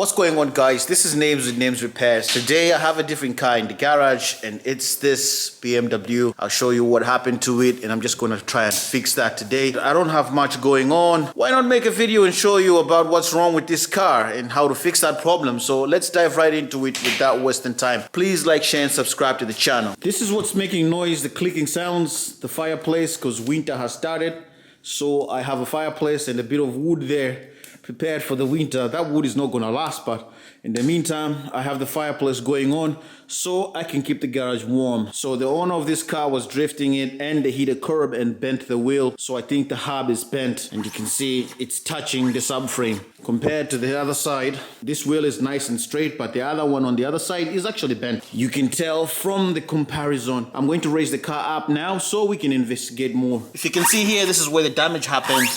What's going on, guys? This is Names with Names Repairs. Today I have a different car in the garage, and it's this BMW. I'll show you what happened to it, and I'm just gonna try and fix that today. I don't have much going on. Why not make a video and show you about what's wrong with this car and how to fix that problem? So let's dive right into it without wasting time. Please like, share, and subscribe to the channel. This is what's making noise, the clicking sounds, the fireplace, because winter has started. So I have a fireplace and a bit of wood there prepared for the winter. That wood is not gonna last, but in the meantime I have the fireplace going on so I can keep the garage warm. So the owner of this car was drifting it and they hit a curb and bent the wheel, so I think the hub is bent, and you can see it's touching the subframe. Compared to the other side, this wheel is nice and straight, but the other one on the other side is actually bent. You can tell from the comparison. I'm going to raise the car up now so we can investigate more. If you can see here, this is where the damage happened.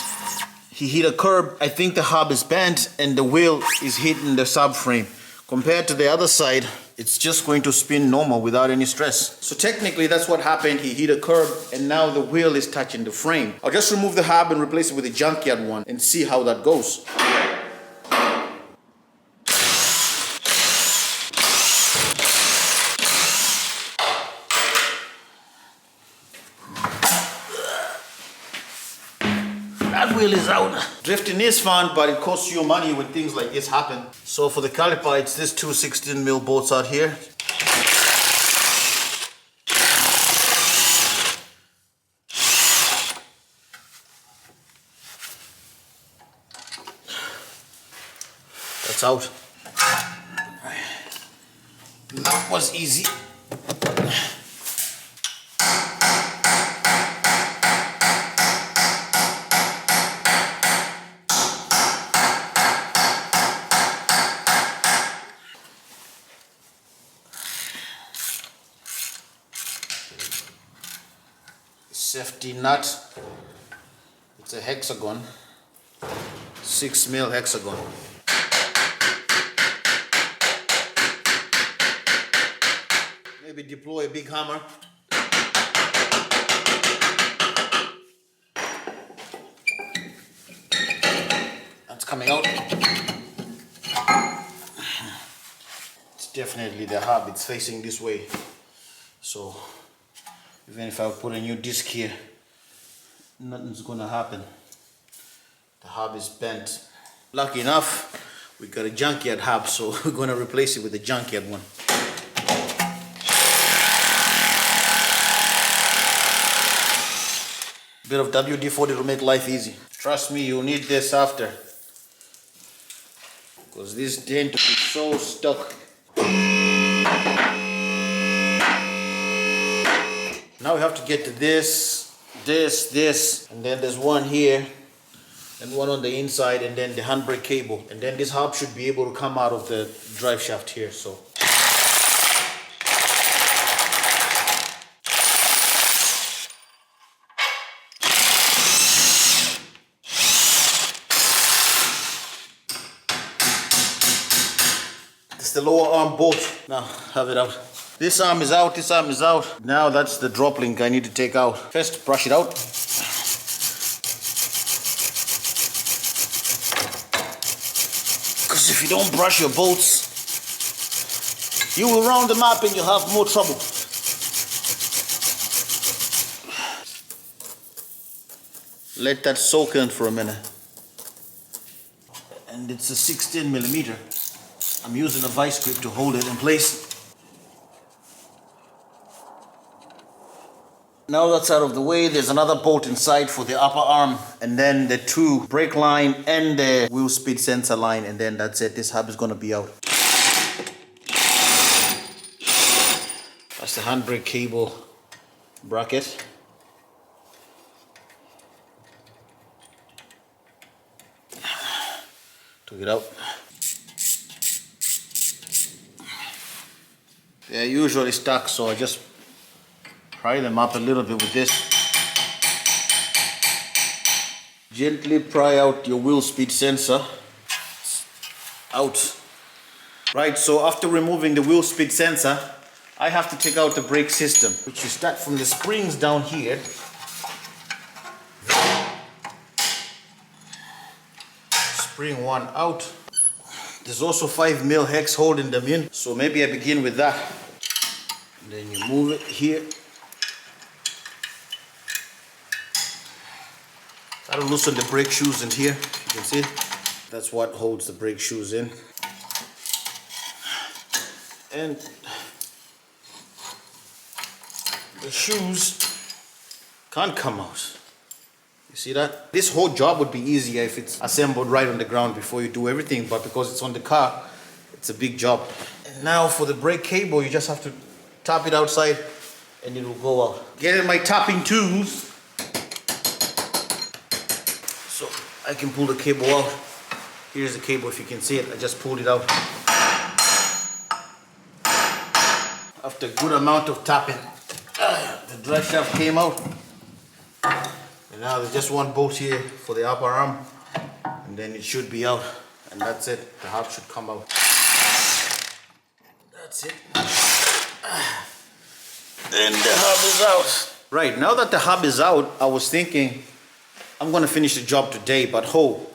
He hit a curb. I think the hub is bent and the wheel is hitting the subframe. Compared to the other side, it's just going to spin normal without any stress. So technically that's what happened. He hit a curb and now the wheel is touching the frame. I'll just remove the hub and replace it with a junkyard one and see how that goes. That wheel is out. Drifting is fun, but it costs you money when things like this happen. So for the caliper, it's this two 16mm bolts out here. That's out. That was easy. Safety nut, it's a hexagon, 6mm hexagon. Maybe deploy a big hammer. That's coming out. It's definitely the hub, it's facing this way. So even if I put a new disc here, nothing's gonna happen. The hub is bent. Lucky enough, we got a junkyard hub, so we're gonna replace it with a junkyard one. Bit of WD-40 to make life easy. Trust me, you'll need this after, because this dent is so stuck. Now we have to get to this, and then there's one here, and one on the inside, and then the handbrake cable. And then this hub should be able to come out of the drive shaft here, so. This is the lower arm bolt. Now, have it out. This arm is out, this arm is out. Now that's the drop link I need to take out. First, brush it out. Because if you don't brush your bolts, you will round them up and you'll have more trouble. Let that soak in for a minute. And it's a 16mm. I'm using a vice grip to hold it in place. Now that's out of the way, there's another bolt inside for the upper arm, and then the two brake line and the wheel speed sensor line, and then that's it. This hub is gonna be out. That's the handbrake cable bracket. Took it out. They're usually stuck, so I just pry them up a little bit with this. Gently pry out your wheel speed sensor. Out. Right, so after removing the wheel speed sensor, I have to take out the brake system, which you start from the springs down here. Spring one out. There's also 5mm hex holding them in, so maybe I begin with that. And then you move it here. That'll loosen the brake shoes in here, you can see. That's what holds the brake shoes in. And the shoes can't come out. You see that? This whole job would be easier if it's assembled right on the ground before you do everything, but because it's on the car, it's a big job. And now for the brake cable, you just have to tap it outside and it will go out. Getting my tapping tools so I can pull the cable out. Here's the cable if you can see it. I just pulled it out. After a good amount of tapping, the drive shaft came out. And now there's just one bolt here for the upper arm, and then it should be out, and that's it. The hub should come out. That's it. And the hub is out. Right, now that the hub is out, I was thinking I'm gonna finish the job today, but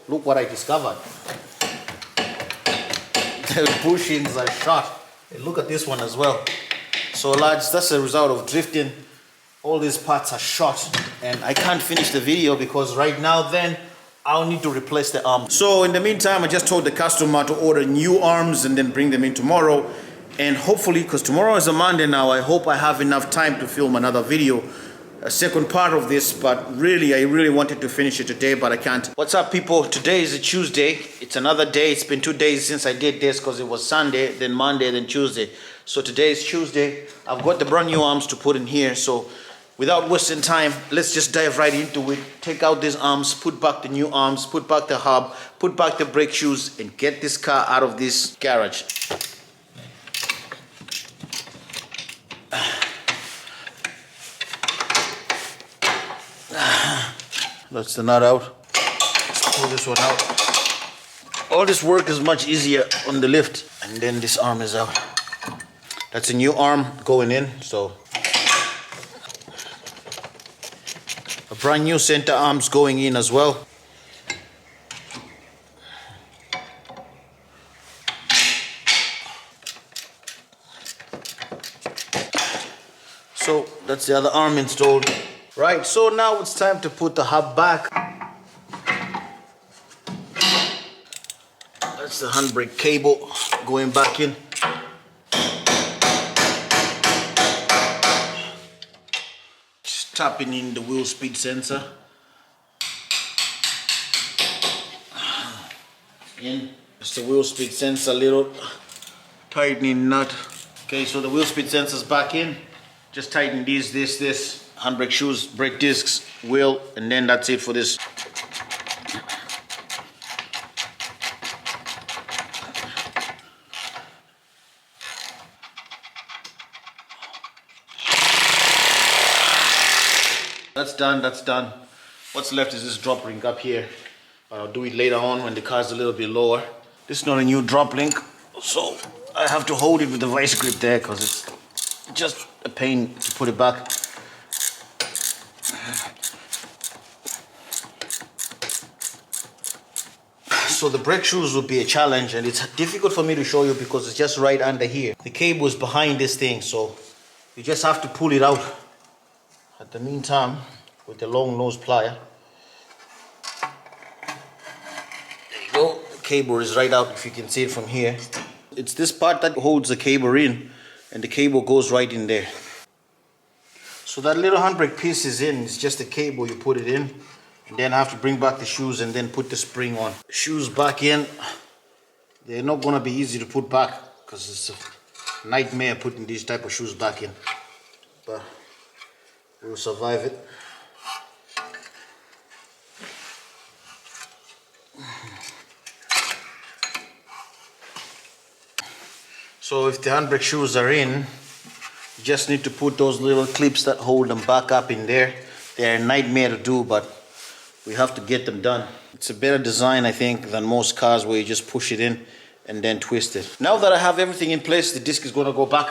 look what I discovered. The bushings are shot. And look at this one as well. So lads, that's a result of drifting. All these parts are shot and I can't finish the video because right now then I'll need to replace the arms. So in the meantime, I just told the customer to order new arms and then bring them in tomorrow. And hopefully, because tomorrow is a Monday now, I hope I have enough time to film another video, a second part of this, but really, I really wanted to finish it today, but I can't. What's up people? Today is a Tuesday. It's another day. It's been 2 days since I did this because it was Sunday, then Monday, then Tuesday. So today is Tuesday. I've got the brand new arms to put in here. So without wasting time, let's just dive right into it. Take out these arms, put back the new arms, put back the hub, put back the brake shoes, and get this car out of this garage. That's the nut out. Let's pull this one out. All this work is much easier on the lift. And then this arm is out. That's a new arm going in, so a brand new center arms going in as well. So that's the other arm installed. Right, so now it's time to put the hub back. That's the handbrake cable going back in. Just tapping in the wheel speed sensor. In. Just the wheel speed sensor, little tightening nut. Okay, so the wheel speed sensor's back in. Just tighten this, handbrake shoes, brake discs, wheel, and then that's it for this. That's done, that's done. What's left is this drop ring up here. But I'll do it later on when the car's a little bit lower. This is not a new drop link, so I have to hold it with the vice grip there because it's just a pain to put it back. So the brake shoes will be a challenge, and it's difficult for me to show you because it's just right under here. The cable is behind this thing, so you just have to pull it out. At the meantime, with the long nose plier, there you go. The cable is right out if you can see it from here. It's this part that holds the cable in, and the cable goes right in there. So that little handbrake piece is in. It's just the cable, you put it in. And then I have to bring back the shoes and then put the spring on. Shoes back in. They're not gonna be easy to put back because it's a nightmare putting these type of shoes back in. But we'll survive it. So if the handbrake shoes are in, you just need to put those little clips that hold them back up in there. They're a nightmare to do, but we have to get them done. It's a better design, I think, than most cars where you just push it in and then twist it. Now that I have everything in place, the disc is gonna go back.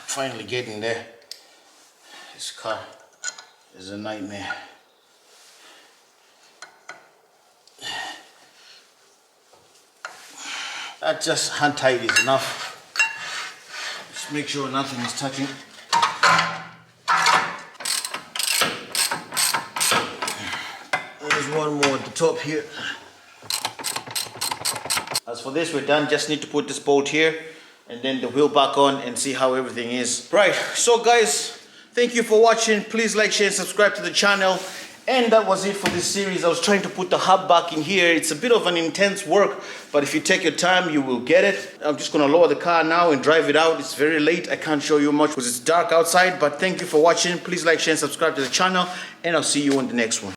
Finally getting there. This car is a nightmare. That just hand tight is enough. Just make sure nothing is touching. There's one more at the top here. As for this, we're done. Just need to put this bolt here and then the wheel back on and see how everything is. Right, so guys, thank you for watching. Please like, share, and subscribe to the channel. And that was it for this series. I was trying to put the hub back in here. It's a bit of an intense work, but if you take your time, you will get it. I'm just gonna lower the car now and drive it out. It's very late. I can't show you much because it's dark outside, but thank you for watching. Please like, share, and subscribe to the channel, and I'll see you on the next one.